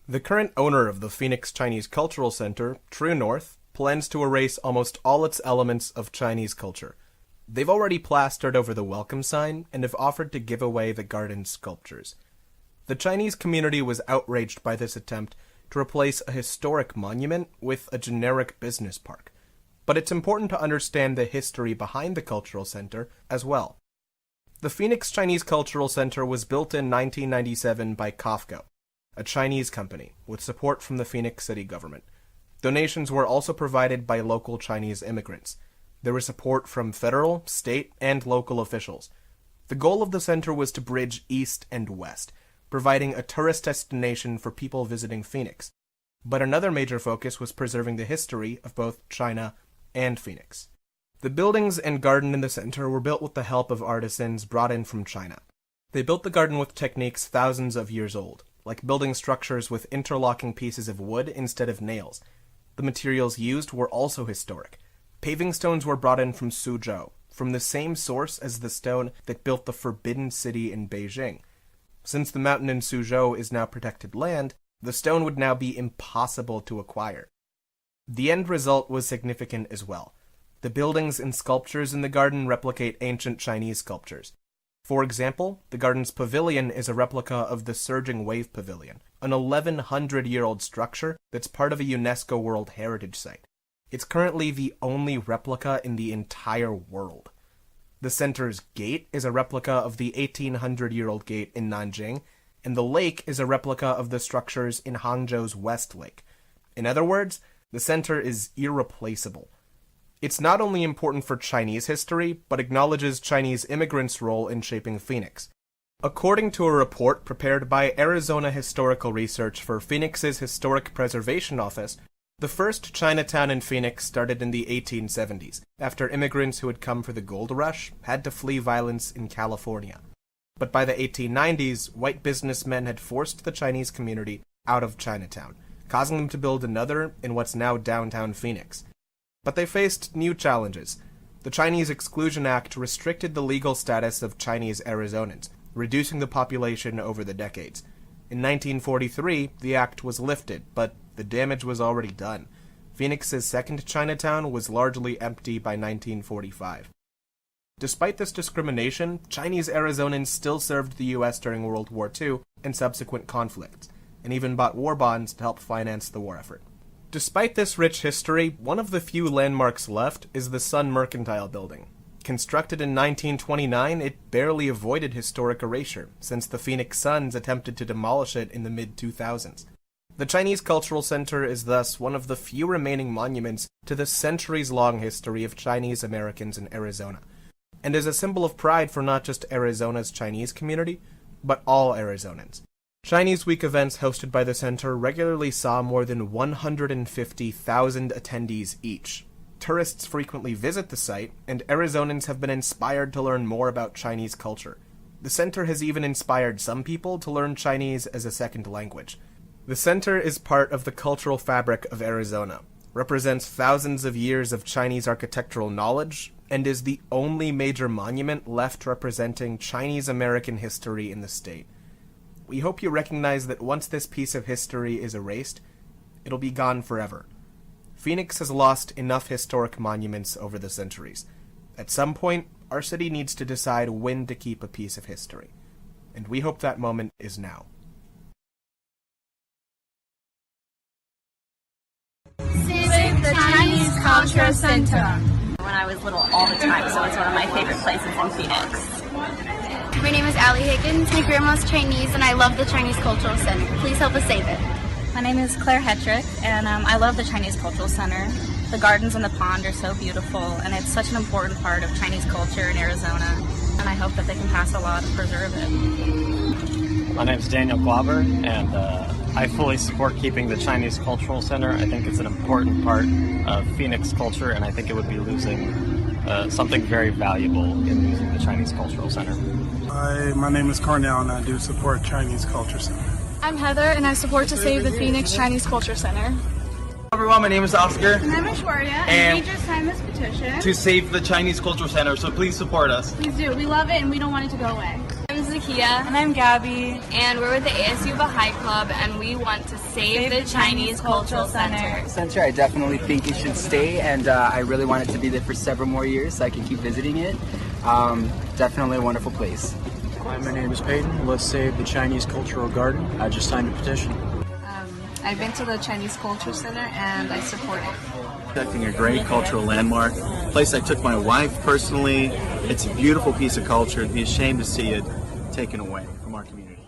The current owner of the PHX Chinese Cultural Center, True North, plans to erase almost all its elements of Chinese culture. They've already plastered over the welcome sign and have offered to give away the garden's sculptures. The Chinese community was outraged by this attempt to replace a historic monument with a generic business park. But it's important to understand the history behind the cultural center as well. The PHX Chinese Cultural Center was built in 1997 by COFCO, a Chinese company, with support from the Phoenix city government. Donations were also provided by local Chinese immigrants. There was support from federal, state, and local officials. The goal of the center was to bridge east and west, providing a tourist destination for people visiting Phoenix. But another major focus was preserving the history of both China and Phoenix. The buildings and garden in the center were built with the help of artisans brought in from China. They built the garden with techniques thousands of years old, like building structures with interlocking pieces of wood instead of nails. The materials used were also historic. Paving stones were brought in from Suzhou, from the same source as the stone that built the Forbidden City in Beijing. Since the mountain in Suzhou is now protected land, the stone would now be impossible to acquire. The end result was significant as well. The buildings and sculptures in the garden replicate ancient Chinese sculptures. For example, the garden's pavilion is a replica of the Surging Wave Pavilion, an 1,100-year-old structure that's part of a UNESCO World Heritage Site. It's currently the only replica in the entire world. The center's gate is a replica of the 1,800-year-old gate in Nanjing, and the lake is a replica of the structures in Hangzhou's West Lake. In other words, the center is irreplaceable. It's not only important for Chinese history, but acknowledges Chinese immigrants' role in shaping Phoenix. According to a report prepared by Arizona Historical Research for Phoenix's Historic Preservation Office, the first Chinatown in Phoenix started in the 1870s, after immigrants who had come for the gold rush had to flee violence in California. But by the 1890s, white businessmen had forced the Chinese community out of Chinatown, causing them to build another in what's now downtown Phoenix. But they faced new challenges. The Chinese Exclusion Act restricted the legal status of Chinese Arizonans, reducing the population over the decades. In 1943, the act was lifted, but the damage was already done. Phoenix's second Chinatown was largely empty by 1945. Despite this discrimination, Chinese Arizonans still served the U.S. during World War II and subsequent conflicts, and even bought war bonds to help finance the war effort. Despite this rich history, one of the few landmarks left is the Sun Mercantile Building. Constructed in 1929, it barely avoided historic erasure, since the Phoenix Suns attempted to demolish it in the mid-2000s. The Chinese Cultural Center is thus one of the few remaining monuments to the centuries-long history of Chinese Americans in Arizona, and is a symbol of pride for not just Arizona's Chinese community, but all Arizonans. Chinese Week events hosted by the center regularly saw more than 150,000 attendees each. Tourists frequently visit the site, and Arizonans have been inspired to learn more about Chinese culture. The center has even inspired some people to learn Chinese as a second language. The center is part of the cultural fabric of Arizona, represents thousands of years of Chinese architectural knowledge, and is the only major monument left representing Chinese American history in the state. We hope you recognize that once this piece of history is erased, it'll be gone forever. Phoenix has lost enough historic monuments over the centuries. At some point, our city needs to decide when to keep a piece of history. And we hope that moment is now. Save the Chinese Cultural Center. When I was little all the time, so it's one of my favorite places in Phoenix. My name is Allie Higgins. My grandma's Chinese, and I love the Chinese Cultural Center. Please help us save it. My name is Claire Hetrick, and I love the Chinese Cultural Center. The gardens and the pond are so beautiful, and it's such an important part of Chinese culture in Arizona, and I hope that they can pass a law to preserve it. My name is Daniel Glauber, and I fully support keeping the Chinese Cultural Center. I think it's an important part of Phoenix culture, and I think it would be losing something very valuable in losing the Chinese Cultural Center. Hi, my name is Cornell, and I do support Chinese Culture Center. I'm Heather, and I support to save the Phoenix Chinese Culture Center. Hello everyone, my name is Oscar. And I'm Ashwarya, and we just signed this petition to save the Chinese Cultural Center, so please support us. Please do. We love it, and we don't want it to go away. I'm Takia. And I'm Gabby. And we're with the ASU Baha'i Club, and we want to save the Chinese Cultural Center. I definitely think it should stay, and I really want it to be there for several more years so I can keep visiting it. Definitely a wonderful place. Hi, my name is Peyton. Let's save the Chinese Cultural Garden. I just signed a petition. I've been to the Chinese Cultural Center and I support it. Protecting a great cultural landmark, a place I took my wife personally. It's a beautiful piece of culture. It'd be a shame to see it taken away from our community.